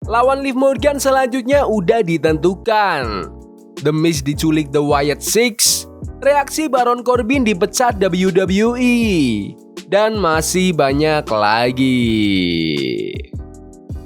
Lawan Liv Morgan selanjutnya udah ditentukan. The Miz diculik The Wyatt Six, reaksi Baron Corbin dipecat WWE, dan masih banyak lagi.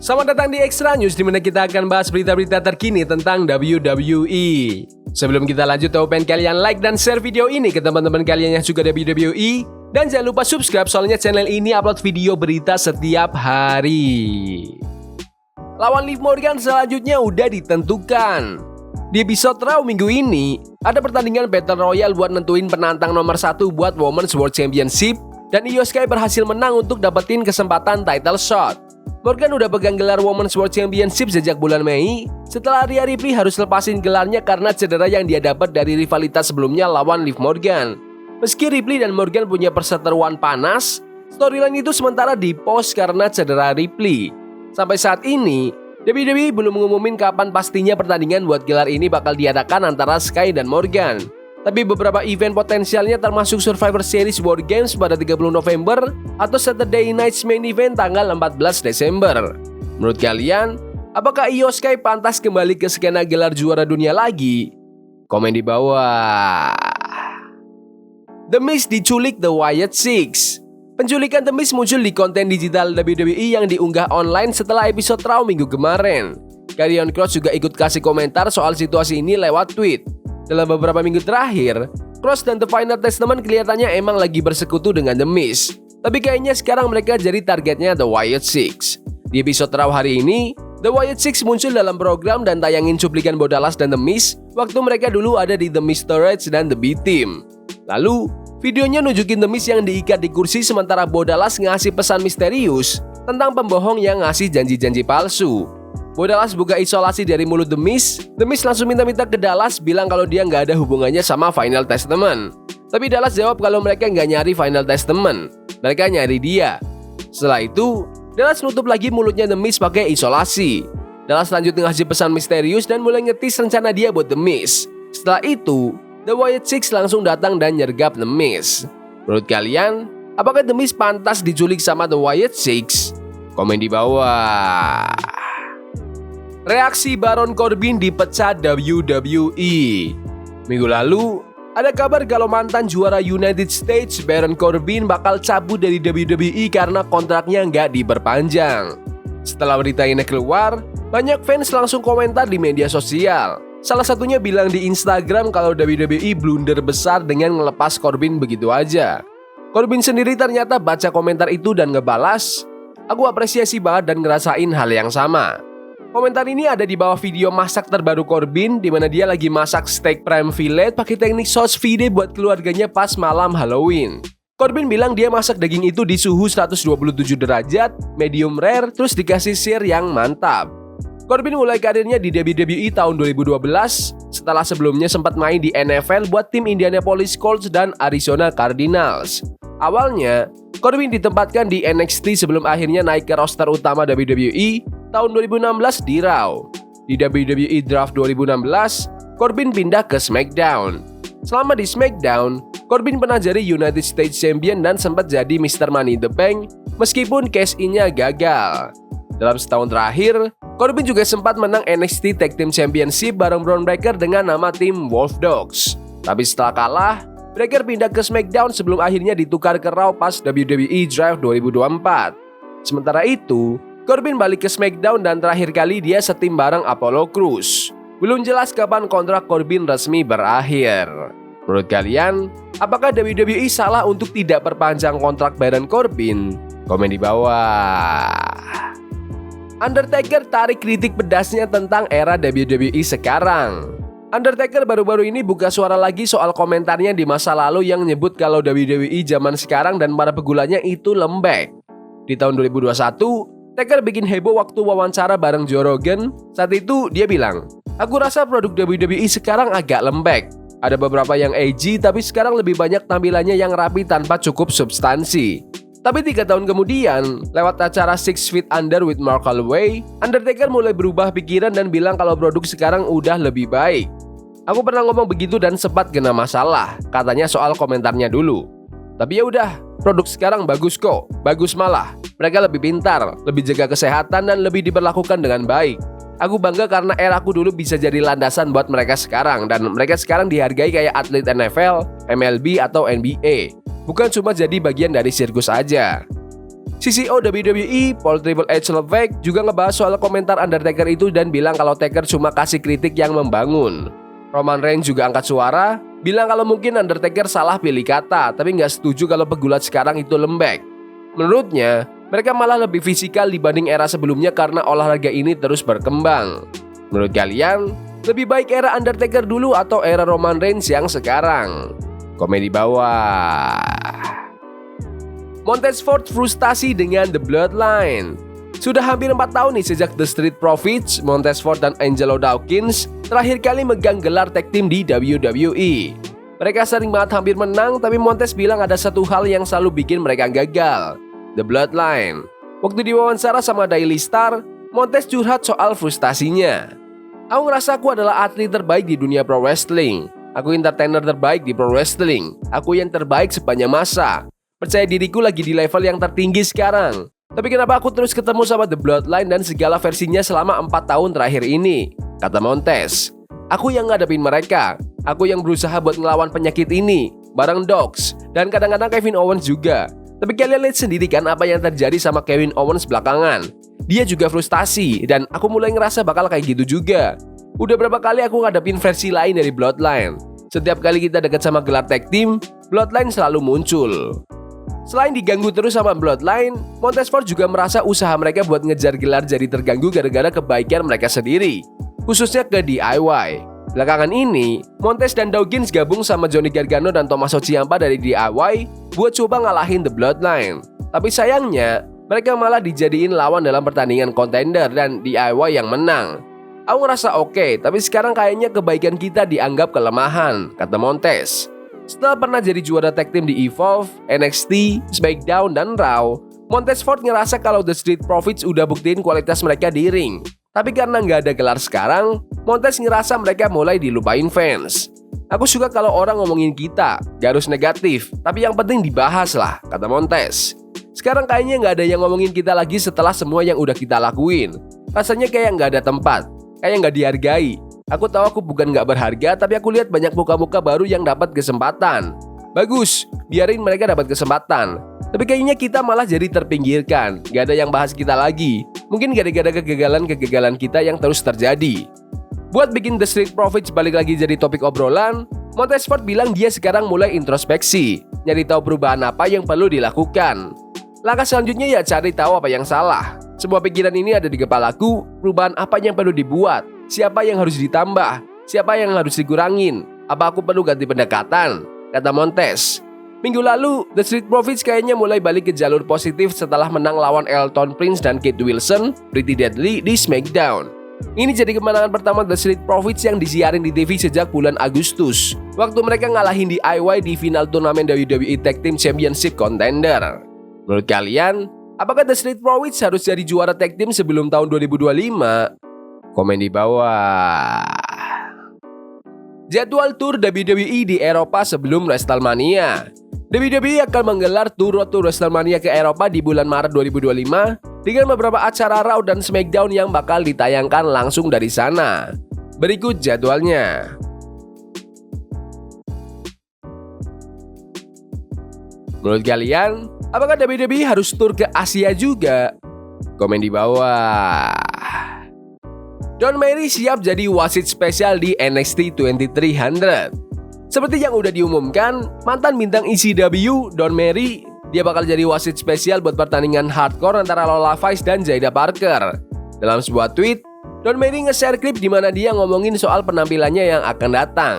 Selamat datang di Extra News, di mana kita akan bahas berita-berita terkini tentang WWE. Sebelum kita lanjut, aku pengen kalian like dan share video ini ke teman-teman kalian yang suka WWE. Dan jangan lupa subscribe, soalnya channel ini upload video berita setiap hari. Lawan Liv Morgan selanjutnya udah ditentukan. Di episode Raw minggu ini, ada pertandingan Battle Royale buat nentuin penantang nomor 1 buat Women's World Championship, dan Io Sky berhasil menang untuk dapetin kesempatan title shot. Morgan udah pegang gelar Women's World Championship sejak bulan Mei, setelah Rhea Ripley harus lepasin gelarnya karena cedera yang dia dapat dari rivalitas sebelumnya lawan Liv Morgan. Meski Ripley dan Morgan punya perseteruan panas, storyline itu sementara di-pause karena cedera Ripley. Sampai saat ini, WWE belum mengumumin kapan pastinya pertandingan buat gelar ini bakal diadakan antara Sky dan Morgan. Tapi beberapa event potensialnya termasuk Survivor Series War Games pada 30 November atau Saturday Night's Main Event tanggal 14 Desember. Menurut kalian, apakah Io Sky pantas kembali ke skena gelar juara dunia lagi? Komen di bawah. The Miz diculik The Wyatt Six. Penculikan The Miz muncul di konten digital WWE yang diunggah online setelah episode Raw minggu kemarin. Karrion Kross juga ikut kasih komentar soal situasi ini lewat tweet. Dalam beberapa minggu terakhir, Kross dan The Final Testament kelihatannya emang lagi bersekutu dengan The Miz. Tapi kayaknya sekarang mereka jadi targetnya The Wyatt Six. Di episode Raw hari ini, The Wyatt Six muncul dalam program dan tayangin cuplikan Bodalas dan The Miz waktu mereka dulu ada di The Miztourage dan The B-Team. Lalu, videonya nunjukin The Miz yang diikat di kursi sementara Bodalas ngasih pesan misterius tentang pembohong yang ngasih janji-janji palsu. Bodalas buka isolasi dari mulut The Miz langsung minta-minta ke Dallas bilang kalau dia nggak ada hubungannya sama Final Testament. Tapi Dallas jawab kalau mereka nggak nyari Final Testament, mereka nyari dia. Setelah itu, Dallas nutup lagi mulutnya The Miz pakai isolasi. Dallas lanjut ngasih pesan misterius dan mulai ngetis rencana dia buat The Miz. Setelah itu, The Wyatt Six langsung datang dan nyergap The Miz. Menurut kalian, apakah The Miz pantas diculik sama The Wyatt Six? Komen di bawah. Reaksi Baron Corbin dipecat WWE. Minggu lalu, ada kabar kalau mantan juara United States Baron Corbin bakal cabut dari WWE karena kontraknya nggak diperpanjang. Setelah berita ini keluar, banyak fans langsung komentar di media sosial. Salah satunya bilang di Instagram kalau WWE blunder besar dengan ngelepas Corbin begitu aja. Corbin sendiri ternyata baca komentar itu dan ngebalas, "Aku apresiasi banget dan ngerasain hal yang sama." Komentar ini ada di bawah video masak terbaru Corbin, di mana dia lagi masak steak prime fillet pakai teknik sauce vide buat keluarganya pas malam Halloween. Corbin bilang dia masak daging itu di suhu 127 derajat, medium rare, terus dikasih sear yang mantap. Corbin mulai karirnya di WWE tahun 2012, setelah sebelumnya sempat main di NFL buat tim Indianapolis Colts dan Arizona Cardinals. Awalnya, Corbin ditempatkan di NXT sebelum akhirnya naik ke roster utama WWE tahun 2016 di Raw. Di WWE Draft 2016, Corbin pindah ke SmackDown. Selama di SmackDown, Corbin pernah jadi United States Champion dan sempat jadi Mr. Money in the Bank, meskipun cash-in-nya gagal. Dalam setahun terakhir, Corbin juga sempat menang NXT Tag Team Championship bareng Bron Breakker dengan nama tim Wolf Dogs. Tapi setelah kalah, Breakker pindah ke SmackDown sebelum akhirnya ditukar ke Raw pas WWE Draft 2024. Sementara itu, Corbin balik ke SmackDown dan terakhir kali dia setim bareng Apollo Crews. Belum jelas kapan kontrak Corbin resmi berakhir. Menurut kalian, apakah WWE salah untuk tidak perpanjang kontrak Baron Corbin? Komen di bawah. Undertaker tarik kritik pedasnya tentang era WWE sekarang. Undertaker baru-baru ini buka suara lagi soal komentarnya di masa lalu yang nyebut kalau WWE zaman sekarang dan para pegulanya itu lembek. Di tahun 2021, Taker bikin heboh waktu wawancara bareng Joe Rogan. Saat itu dia bilang, "Aku rasa produk WWE sekarang agak lembek. Ada beberapa yang edgy tapi sekarang lebih banyak tampilannya yang rapi tanpa cukup substansi." Tapi 3 tahun kemudian, lewat acara 6 Feet Under with Mark Holloway, Undertaker mulai berubah pikiran dan bilang kalau produk sekarang udah lebih baik. "Aku pernah ngomong begitu dan sempat kena masalah," katanya soal komentarnya dulu. "Tapi ya udah, Produk sekarang bagus kok, bagus malah. Mereka lebih pintar, lebih jaga kesehatan, dan lebih diperlakukan dengan baik. Aku bangga karena eraku dulu bisa jadi landasan buat mereka sekarang, dan mereka sekarang dihargai kayak atlet NFL, MLB, atau NBA. Bukan cuma jadi bagian dari sirkus aja. CCO WWE, Paul Triple H Levesque juga ngebahas soal komentar Undertaker itu dan bilang kalau Taker cuma kasih kritik yang membangun. Roman Reigns juga angkat suara, bilang kalau mungkin Undertaker salah pilih kata, tapi nggak setuju kalau pegulat sekarang itu lembek. Menurutnya, mereka malah lebih fisikal dibanding era sebelumnya karena olahraga ini terus berkembang. Menurut kalian, lebih baik era Undertaker dulu atau era Roman Reigns yang sekarang? Komen di bawah. Montez Ford frustasi dengan The Bloodline. Sudah hampir 4 tahun nih sejak The Street Profits, Montez Ford dan Angelo Dawkins terakhir kali megang gelar tag team di WWE. Mereka sering banget hampir menang, tapi Montez bilang ada satu hal yang selalu bikin mereka gagal, The Bloodline. Waktu diwawancara sama Daily Star, Montez curhat soal frustasinya. Aku ngerasa aku adalah atlet terbaik di dunia pro wrestling. Aku entertainer terbaik di pro wrestling. Aku yang terbaik sepanjang masa. Percaya diriku lagi di level yang tertinggi sekarang. Tapi kenapa aku terus ketemu sama The Bloodline dan segala versinya selama 4 tahun terakhir ini? Kata Montez. Aku yang ngadepin mereka. Aku yang berusaha buat ngelawan penyakit ini. Bareng Dogs. Dan kadang-kadang Kevin Owens juga. Tapi kalian lihat sendiri kan apa yang terjadi sama Kevin Owens belakangan. Dia juga frustasi. Dan aku mulai ngerasa bakal kayak gitu juga. Udah berapa kali aku ngadepin versi lain dari Bloodline. Setiap kali kita dekat sama gelar tag team, Bloodline selalu muncul. Selain diganggu terus sama Bloodline, Montez Ford juga merasa usaha mereka buat ngejar gelar jadi terganggu gara-gara kebaikan mereka sendiri, khususnya ke DIY. Belakangan ini, Montez dan Dawkins gabung sama Johnny Gargano dan Tommaso Ciampa dari DIY buat coba ngalahin The Bloodline. Tapi sayangnya, mereka malah dijadiin lawan dalam pertandingan kontender dan DIY yang menang. Aku ngerasa oke, tapi sekarang kayaknya kebaikan kita dianggap kelemahan, kata Montez. Setelah pernah jadi juara tag team di Evolve, NXT, SmackDown, dan Raw, Montez Ford ngerasa kalau The Street Profits udah buktiin kualitas mereka di ring. Tapi karena nggak ada gelar sekarang, Montez ngerasa mereka mulai dilupain fans. Aku suka kalau orang ngomongin kita, gak harus negatif, tapi yang penting dibahas lah, kata Montez. Sekarang kayaknya nggak ada yang ngomongin kita lagi setelah semua yang udah kita lakuin. Rasanya kayak nggak ada tempat, kayak nggak dihargai. Aku tahu aku bukan nggak berharga, tapi aku lihat banyak muka-muka baru yang dapat kesempatan. Bagus, biarin mereka dapat kesempatan. Tapi kayaknya kita malah jadi terpinggirkan. Gak ada yang bahas kita lagi. Mungkin gara-gara kegagalan-kegagalan kita yang terus terjadi. Buat bikin The Street Profits balik lagi jadi topik obrolan, Montez Ford bilang dia sekarang mulai introspeksi, nyari tahu perubahan apa yang perlu dilakukan. Langkah selanjutnya ya cari tahu apa yang salah. Semua pikiran ini ada di kepalaku, perubahan apa yang perlu dibuat. Siapa yang harus ditambah? Siapa yang harus dikurangin? Apa aku perlu ganti pendekatan? Kata Montez. Minggu lalu, The Street Profits kayaknya mulai balik ke jalur positif setelah menang lawan Elton Prince dan Kate Wilson, Pretty Deadly di SmackDown. Ini jadi kemenangan pertama The Street Profits yang disiarin di TV sejak bulan Agustus, waktu mereka ngalahin DIY di final turnamen WWE Tag Team Championship Contender. Menurut kalian, apakah The Street Profits harus jadi juara tag team sebelum tahun 2025? Komen di bawah. Jadwal tur WWE di Eropa sebelum WrestleMania. WWE akan menggelar tur Road to WrestleMania ke Eropa di bulan Maret 2025 dengan beberapa acara Raw dan SmackDown yang bakal ditayangkan langsung dari sana. Berikut jadwalnya. Menurut kalian, apakah WWE harus tur ke Asia juga? Komen di bawah. Dawn Marie siap jadi wasit spesial di NXT 2300. Seperti yang udah diumumkan, mantan bintang ECW, Dawn Marie, dia bakal jadi wasit spesial buat pertandingan hardcore antara Lola Vice dan Jayda Parker. Dalam sebuah tweet, Dawn Marie nge-share klip di mana dia ngomongin soal penampilannya yang akan datang.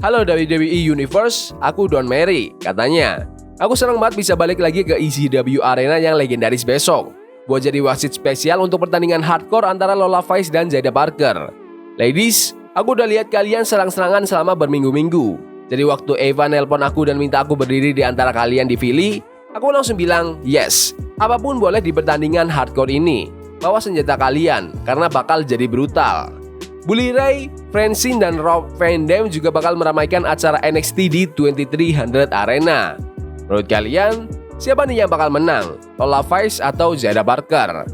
Halo WWE Universe, aku Dawn Marie, katanya. Aku senang banget bisa balik lagi ke ECW Arena yang legendaris besok. Buat jadi wasit spesial untuk pertandingan hardcore antara Lola Vice dan Jayda Parker. Ladies, aku udah lihat kalian serang-serangan selama berminggu-minggu. Jadi waktu Eva nelpon aku dan minta aku berdiri di antara kalian di Philly, aku langsung bilang, yes, apapun boleh di pertandingan hardcore ini. Bawa senjata kalian, karena bakal jadi brutal. Bully Ray, Francine, dan Rob Van Dam juga bakal meramaikan acara NXT di 2300 Arena. Menurut kalian, Siapa nih yang bakal menang? Lola Vice atau Zada Parker?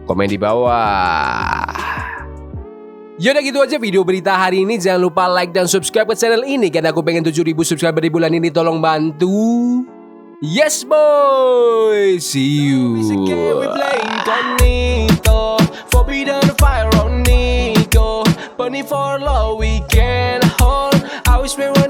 Komen di bawah. Yaudah gitu aja video berita hari ini. Jangan lupa like dan subscribe ke channel ini karena aku pengen 7.000 subscriber di bulan ini. Tolong bantu. Yes boy. See you. Forbidden fire on Nico. Bunny for love we can hold. I wish we were